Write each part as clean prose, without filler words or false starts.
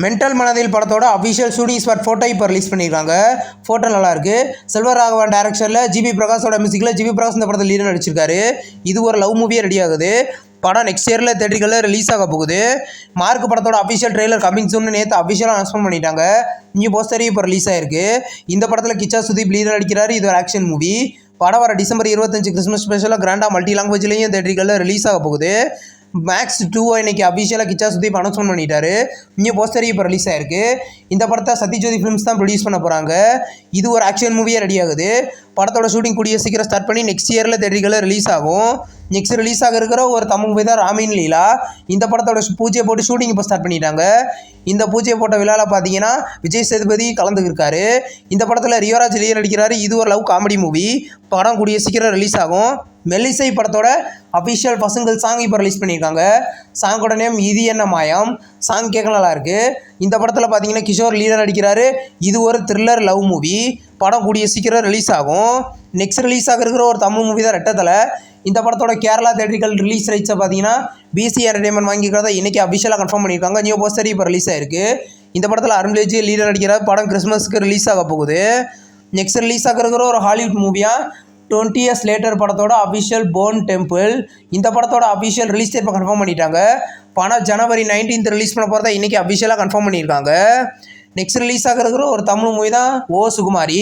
Mental மனதில் படத்தோட official shooting spot photo இப்போ ரிலீஸ் பண்ணியிருக்காங்க. ஃபோட்டோ நல்லாயிருக்கு. செல்வர் ராகவன் டைரக்ஷனில் ஜிபி பிரகாஷோட மியூசிக்கில் ஜிபி பிரகாஷ் இந்த படத்தில் லீடர் நடிச்சிருக்காரு. இது ஒரு லவ் மூவியே ரெடி ஆகுது. படம் நெக்ஸ்ட் இயரில் தேட்டரிகளில் ரிலீஸ் ஆக போகுது. மார்க் படத்தோட அஃபிஷியல் ட்ரெய்லர் கமிங் சூன் நேற்று அஃபிஷியலாக அனௌன்ஸ்மெண்ட் பண்ணிட்டாங்க. நியூ போஸ்டர் இப்போ ரிலீஸ் ஆயிருக்கு. இந்த படத்தில் கிச்சா சுதீப் லீடர் நடிக்கிறாரு. இது ஒரு ஆக்ஷன் மூவி. படம் வர டிசம்பர் 25 கிறிஸ்மஸ் ஸ்பெஷலாக கிராண்டாக மல்டி லாங்குவேஜ்லேயும் தேட்டரிகளில் ரிலீஸ் ஆக போகுது. மேக்ஸ் 2 இன்னைக்கு அஃபிஷியலாக கிச்சா சுதீப் அனௌன்ஸ்மெண்ட் பண்ணிட்டாரு. நியூ போஸ்டர் இப்போ ரிலீஸ் ஆயிருக்கு. இந்த படத்தை சத்யஜோதி ஃபிலிம்ஸ் தான் ப்ரொடியூஸ் பண்ண போகிறாங்க. இது ஒரு ஆக்ஷன் மூவியே ரெடி ஆகுது. படத்தோட ஷூட்டிங் கூடிய சீக்கிரம் ஸ்டார்ட் பண்ணி நெக்ஸ்ட் இயரில் தேட்டரிகளில் ரிலீஸ் ஆகும். நெக்ஸ்ட் ரிலீஸ் ஆக இருக்கிற ஒரு தமிழ் மூவி தான் ராமின் லீலா. இந்த படத்தோட பூஜையை போட்டு ஷூட்டிங் இப்போ ஸ்டார்ட் பண்ணிட்டாங்க. இந்த பூஜையை போட்ட விழாவில் பார்த்தீங்கன்னா விஜய் சேதுபதி கலந்துருக்காரு. இந்த படத்தில் ரியோராஜ் லீடர் நடிக்கிறாரு. இது ஒரு லவ் காமெடி மூவி. படம் கூடிய சீக்கிரம் ரிலீஸ் ஆகும். மெல்லிசை படத்தோட அஃபிஷியல் பசங்கள் சாங் இப்போ ரிலீஸ் பண்ணியிருக்காங்க. சாங்கோட நேம் இது என்ன மாயம். சாங் கேட்க நல்லா இருக்கு. இந்த படத்தில் பார்த்தீங்கன்னா கிஷோர் லீடர் நடிக்கிறாரு. இது ஒரு த்ரில்லர் லவ் மூவி. படம் கூடிய சீக்கிரம் ரிலீஸ் ஆகும். நெக்ஸ்ட் ரிலீஸ் ஆக இருக்கிற ஒரு தமிழ் மூவி தான் ரெட்டத்தலை. இந்த படத்தோட கேரளா தேட்டரிக்கல் ரிலீஸ் ரைட்ஸை பார்த்தீங்கன்னா பிசி என்டர்டைன்மெண்ட் வாங்கிக்கிறதா இன்றைக்கி அஃபிஷியலாக கன்ஃபார்ம் பண்ணியிருக்காங்க. நியூ போஸ்டர் இப்போ ரிலீஸ் ஆயிருக்கு. இந்த படத்தில் அருண்விஜ் லீடர் நடிக்கிறார். படம் கிறிஸ்மஸ்க்கு ரிலீஸ் ஆக போகுது. நெக்ஸ்ட் ரிலீஸ் ஆக இருக்கிற ஒரு ஹாலிவுட் மூவியாக 20 years later படத்தோட அஃபிஷியல் போன் டெம்பிள். இந்த படத்தோட அஃபிஷியல் ரிலீஸ் டேட் கன்ஃபார்ம் பண்ணிட்டாங்க. படம் ஜனவரி 19 ரிலீஸ் பண்ண போகிறதா இன்றைக்கி அஃபிஷியலாக கன்ஃபார்ம் பண்ணியிருக்காங்க. நெக்ஸ்ட் ரிலீஸ் ஆக இருக்கிற ஒரு தமிழ் மூவி தான் ஓ சுகுமாரி.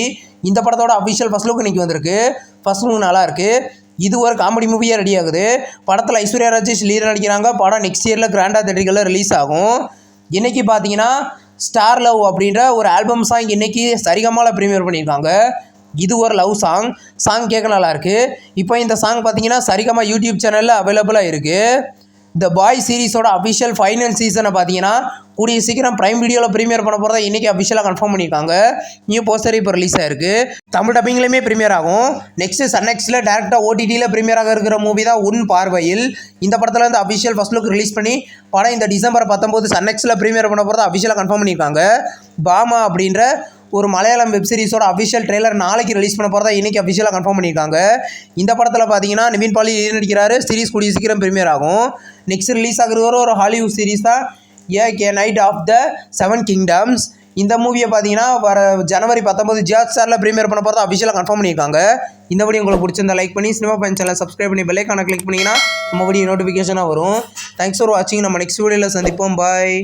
இந்த படத்தோட அஃபிஷியல் ஃபர்ஸ்ட் லுக் இன்றைக்கி வந்திருக்கு. ஃபர்ஸ்ட் லுக் நல்லா இருக்குது. இது ஒரு காமெடி மூவியாக ரெடி ஆகுது. படத்தில் ஐஸ்வர்யா ராஜேஷ் லீடர் நடிக்கிறாங்க. படம் நெக்ஸ்ட் இயரில் கிராண்டாக தேட்டரிகளில் ரிலீஸ் ஆகும். இன்றைக்கி பார்த்தீங்கன்னா ஸ்டார் லவ் அப்படின்ற ஒரு ஆல்பம் சாங் இன்றைக்கி சரிகமால ப்ரீமியர் பண்ணியிருக்காங்க. இது ஒரு லவ் சாங் கேட்க நல்லாயிருக்கு. இப்போ இந்த சாங் பார்த்தீங்கன்னா சரிகமா யூடியூப் சேனலில் அவைலபிளாக இருக்குது. இந்த பாய் சீரிஸோட அஃபிஷியல் ஃபைனல் சீசனை பார்த்தீங்கன்னா கூடிய சீக்கிரம் பிரைம் வீடியோவில் ப்ரீமியர் பண்ண போகிறதா இன்றைக்கி அஃபிஷியலாக கன்ஃபார்ம் பண்ணியிருக்காங்க. நியூ போஸ்டர் இப்போ ரிலீஸ் ஆயிருக்கு. தமிழ் டப்பிங்லேயுமே ப்ரீமியர் ஆகும். நெக்ஸ்ட்டு சன்னெக்ஸில் டேரெக்டாக ஓடிடியில் ப்ரீமியராக இருக்கிற மூவி தான் உன் பார்வையில். இந்த படத்தில் வந்து அஃபிஷியல் ஃபர்ஸ்ட் லுக் ரிலீஸ் பண்ணி படம் இந்த டிசம்பர் 19 சன்னெக்ஸில் ப்ரீமியர் பண்ண போகிறதா அஃபிஷியலாக கன்ஃபார்ம் பண்ணியிருக்காங்க. பாமா அப்படின்ற ஒரு மலையாளம் வெப் சீரிஸோட அஃபிஷியல் ட்ரெய்லர் நாளைக்கு ரிலீஸ் பண்ண போகிறதா இன்றைக்கி அஃபிஷியலாக கன்ஃபார்ம் பண்ணியிருக்காங்க. இந்த படத்தில் பார்த்தீங்கன்னா நிவின் பாலி நடிக்கிறாரு. சீரிஸ் கூடிய சீக்கிரம் ப்ரீமியர் ஆகும். நெக்ஸ்ட் ரிலீஸ் ஆகிற ஒரு ஹாலிவுட் சீரிஸ் தான் ஏ நைட் ஆஃப் த 7 கிங்டம்ஸ். இந்த மூவியை பார்த்தீங்கன்னா வர ஜனவரி 19 ஜியாட் ஸ்டாரில் ப்ரீமியர் பண்ண போகிறதா அஃபிஷியலாக கன்ஃபார்ம் பண்ணியிருக்காங்க. இந்த வீடியோ உங்களுக்கு பிடிச்சிருந்தா லைக் பண்ணி சினிமா பயன் சேனல் சப்ஸ்கிரைப் பண்ணி பெல் ஐகானை கிளிக் பண்ணிங்கன்னா நம்ம வீடியோ நோட்டிஃபிகேஷனாக வரும். தேங்க்ஸ் ஃபார் வாட்சிங். நம்ம நெக்ஸ்ட் வீடியோவில் சந்திப்போம். பாய்.